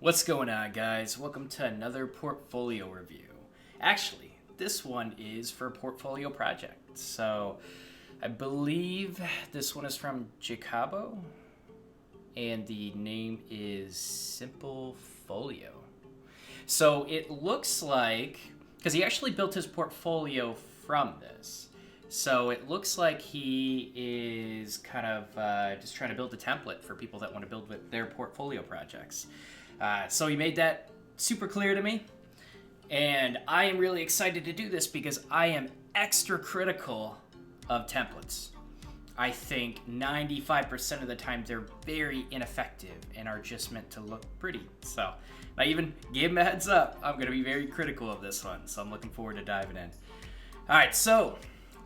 What's going on, guys? Welcome to another portfolio review. Actually, this one is for a portfolio project. So, I believe this one is from Jacobo, and the name is Simple Folio. So, it looks like, because he actually built his portfolio from this. So, it looks like he is kind of just trying to build a template for people that want to build with their portfolio projects. So he made that super clear to me, and I am really excited to do this because I am extra critical of templates. I think 95% of the time they're very ineffective and are just meant to look pretty. So I even gave him a heads up. I'm going to be very critical of this one, so I'm looking forward to diving in. All right, so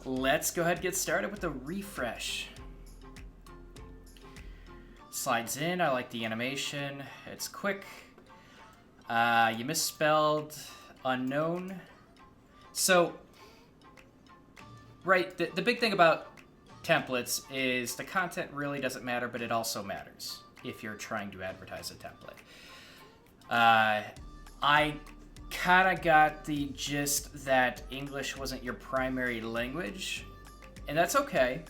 let's go ahead and get started with the refresh. Slides in. I like the animation. It's quick. You misspelled unknown. So, right, the big thing about templates is the content really doesn't matter, but it also matters if you're trying to advertise a template. I kind of got the gist that English wasn't your primary language, and that's okay.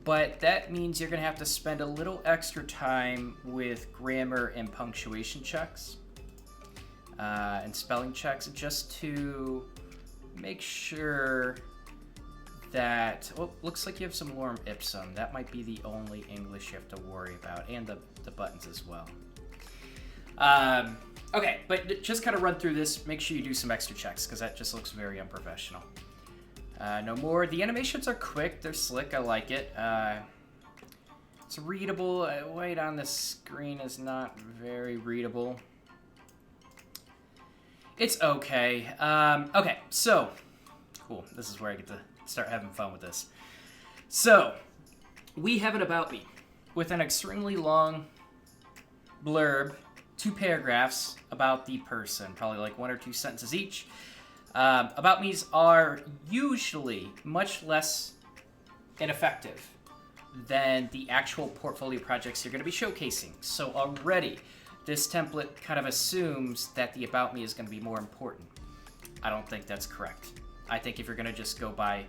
But that means you're going to have to spend a little extra time with grammar and punctuation checks and spelling checks just to make sure that... Oh, looks like you have some lorem ipsum. That might be the only English you have to worry about, and the buttons as well. Okay, but just kind of run through this. Make sure you do some extra checks because that just looks very unprofessional. No more. The animations are quick. They're slick. I like it. It's readable. White on the screen is not very readable. It's okay. Okay, so. Cool. This is where I get to start having fun with this. So, we have an about me with an extremely long blurb, 2 paragraphs about the person, probably like 1 or 2 sentences each. About me's are usually much less ineffective than the actual portfolio projects you're going to be showcasing. So already, this template kind of assumes that the about me is going to be more important. I don't think that's correct. I think if you're going to just go by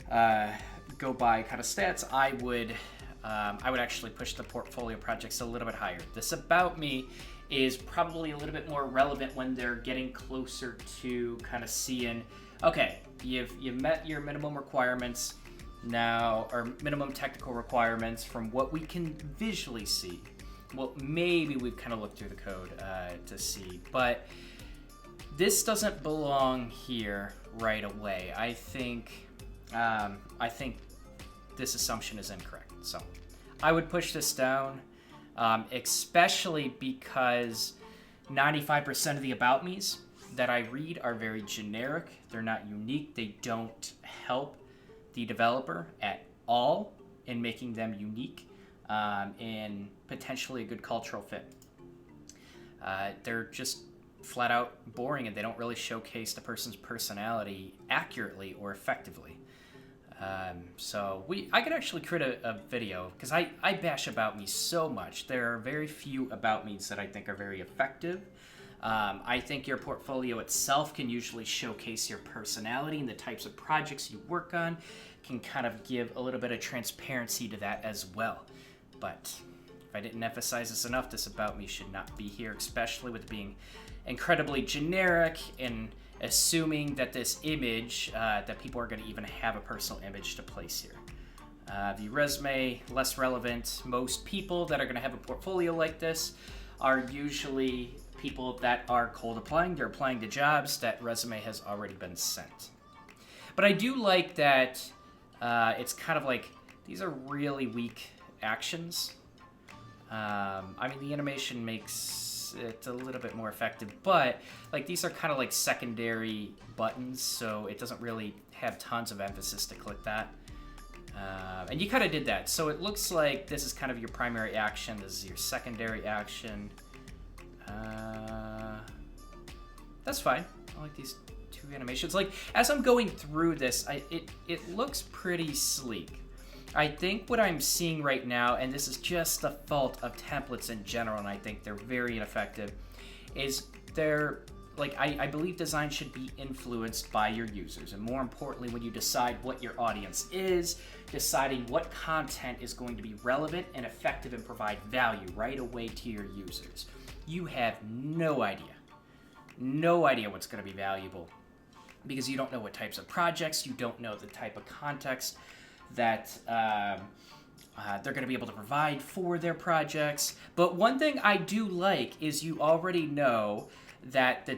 kind of stats, I would actually push the portfolio projects a little bit higher. This about me is probably a little bit more relevant when they're getting closer to kind of seeing, okay, you've met your minimum requirements now, or minimum technical requirements from what we can visually see. Well, maybe we've kind of looked through the code to see, but this doesn't belong here right away. I think this assumption is incorrect. So I would push this down. Especially because 95% of the about me's that I read are very generic. They're not unique. They don't help the developer at all in making them unique and potentially a good cultural fit. They're just flat out boring, and they don't really showcase the person's personality accurately or effectively. So I could actually create a video because I bash about me so much. There are very few about me's that I think are very effective. I think your portfolio itself can usually showcase your personality and the types of projects you work on, can kind of give a little bit of transparency to that as well. But if I didn't emphasize this enough, this about me should not be here, especially with being incredibly generic and assuming that this image, that people are going to even have a personal image to place here. The resume, less relevant. Most people that are going to have a portfolio like this are usually people that are cold applying. They're applying to jobs. That resume has already been sent. But I do like that it's kind of like, these are really weak actions. I mean, the animation makes it a little bit more effective, but like these are kind of like secondary buttons, so it doesn't really have tons of emphasis to click that. And you kind of did that, so it looks like this is kind of your primary action. This is your secondary action. That's fine. I like these 2 animations. Like as I'm going through this, it looks pretty sleek. I think what I'm seeing right now, and this is just the fault of templates in general, and I think they're very ineffective, is they're, like, I believe design should be influenced by your users. And more importantly, when you decide what your audience is, deciding what content is going to be relevant and effective and provide value right away to your users. You have no idea what's going to be valuable because you don't know what types of projects, you don't know the type of context that they're going to be able to provide for their projects. But one thing I do like is you already know that the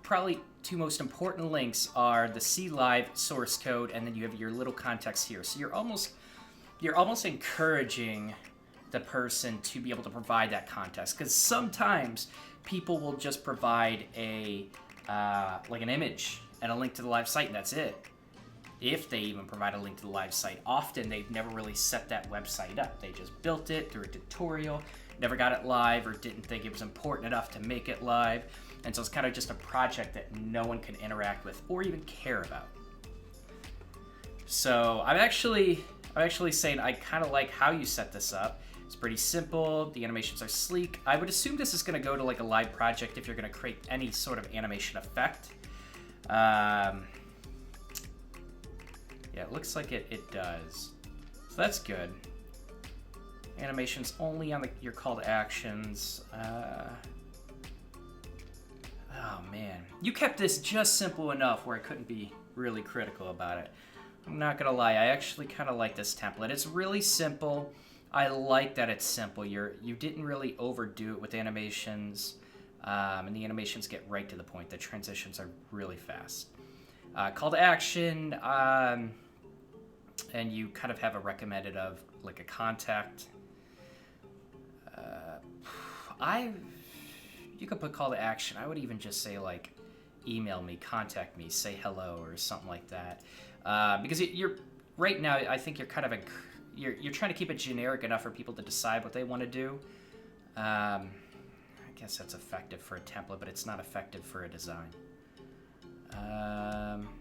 probably two most important links are the C Live source code, and then you have your little context here. So you're almost encouraging the person to be able to provide that context, because sometimes people will just provide a like an image and a link to the live site, and that's it. If they even provide a link to the live site. Often they've never really set that website up. They just built it through a tutorial, never got it live, or didn't think it was important enough to make it live. And so it's kind of just a project that no one can interact with or even care about. So I'm actually saying I kind of like how you set this up. It's pretty simple. The animations are sleek. I would assume this is going to go to like a live project if you're going to create any sort of animation effect. Yeah, it looks like it does. So that's good. Animations only on your call to actions. Oh man, you kept this just simple enough where I couldn't be really critical about it. I'm not gonna lie, I actually kind of like this template. It's really simple. I like that it's simple. You didn't really overdo it with animations, and the animations get right to the point. The transitions are really fast. Call to action, and you kind of have a recommended of like a contact. You could put call to action. I would even just say like, email me, contact me, say hello, or something like that. Because you're right now, I think you're kind of you're trying to keep it generic enough for people to decide what they want to do. I guess that's effective for a template, but it's not effective for a design.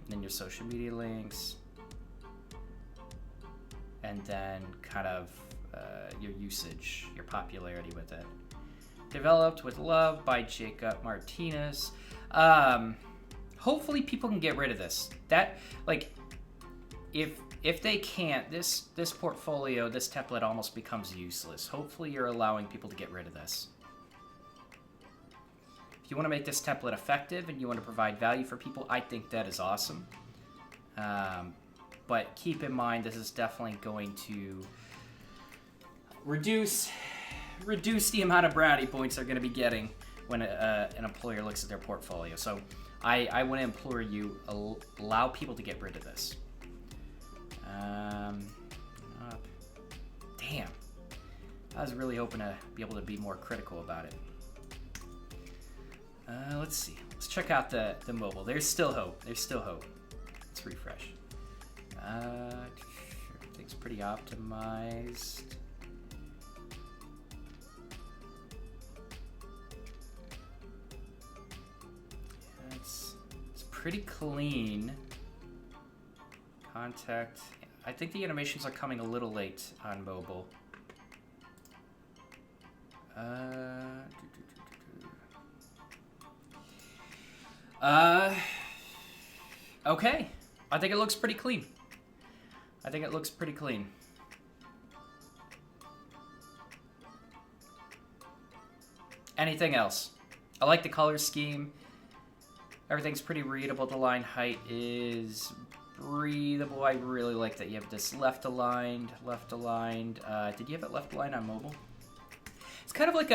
Then your social media links, and then kind of your usage, your popularity with it. Developed with love by Jacob Martinez. Hopefully people can get rid of this. That, like, if they can't, this portfolio, this template almost becomes useless. Hopefully you're allowing people to get rid of this. If you want to make this template effective and you want to provide value for people, I think that is awesome. But keep in mind, this is definitely going to reduce the amount of brownie points they're going to be getting when an employer looks at their portfolio. So I want to implore you, allow people to get rid of this. Damn. I was really hoping to be able to be more critical about it. Let's see. Let's check out the mobile. There's still hope. There's still hope. Let's refresh. Everything's pretty optimized. It's pretty clean. Contact. I think the animations are coming a little late on mobile. Okay. I think it looks pretty clean. Anything else? I like the color scheme. Everything's pretty readable. The line height is breathable. I really like that you have this left aligned. Did you have it left aligned on mobile? It's kind of like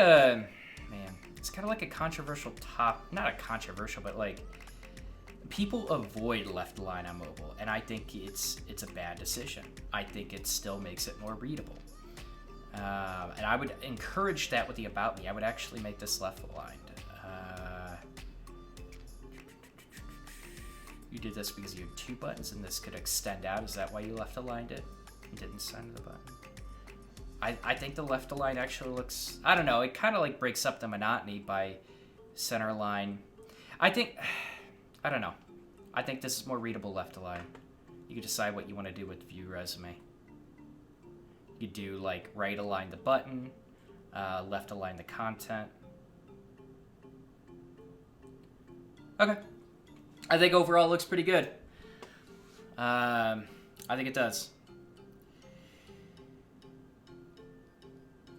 it's kind of like a controversial not a controversial, but like, people avoid left align on mobile, and I think it's a bad decision. I think it still makes it more readable. And I would encourage that with the About Me. I would actually make this left aligned. You did this because you had two buttons and this could extend out. Is that why you left aligned it and didn't send the button? I think the left align actually looks, I don't know, it kind of like breaks up the monotony by center align. I don't know. I think this is more readable left align. You can decide what you want to do with view resume. You do like right align the button, left align the content. Okay. I think overall it looks pretty good. I think it does.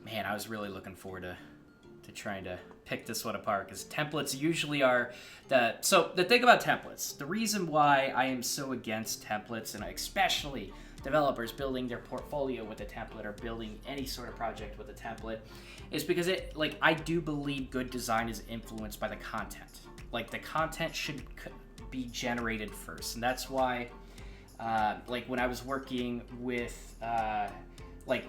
Man, I was really looking forward to trying to pick this one apart, because templates usually are so the thing about templates, the reason why I am so against templates, and especially developers building their portfolio with a template or building any sort of project with a template, is because I do believe good design is influenced by the content. Like, the content should be generated first, and that's why when I was working with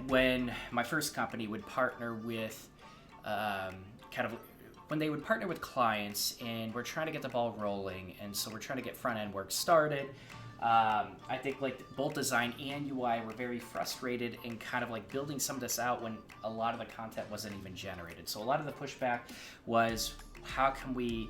when my first company would partner with when they would partner with clients, and we're trying to get the ball rolling, and so we're trying to get front end work started. I think both design and UI were very frustrated in building some of this out when a lot of the content wasn't even generated. So a lot of the pushback was, how can we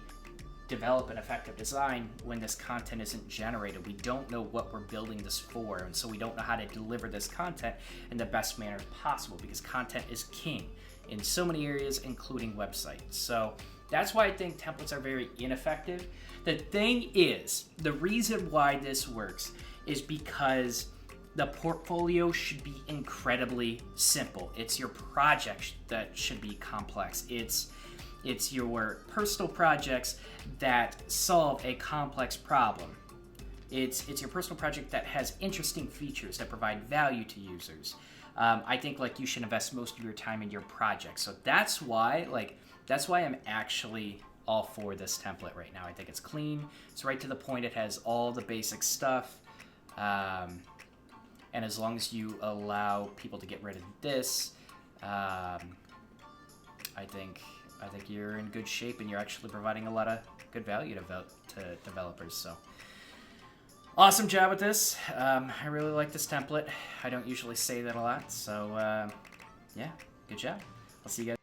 develop an effective design when this content isn't generated? We don't know what we're building this for, and so we don't know how to deliver this content in the best manner possible, because content is king in so many areas, including websites. So that's why I think templates are very ineffective. The thing is, the reason why this works is because the portfolio should be incredibly simple. It's your project that should be complex. It's your personal projects that solve a complex problem. It's your personal project that has interesting features that provide value to users. I think you should invest most of your time in your project. So that's why I'm actually all for this template right now. I think it's clean. It's right to the point. It has all the basic stuff. And as long as you allow people to get rid of this, I think you're in good shape, and you're actually providing a lot of good value to developers. So awesome job with this. I really like this template. I don't usually say that a lot, so yeah, good job. I'll see you guys.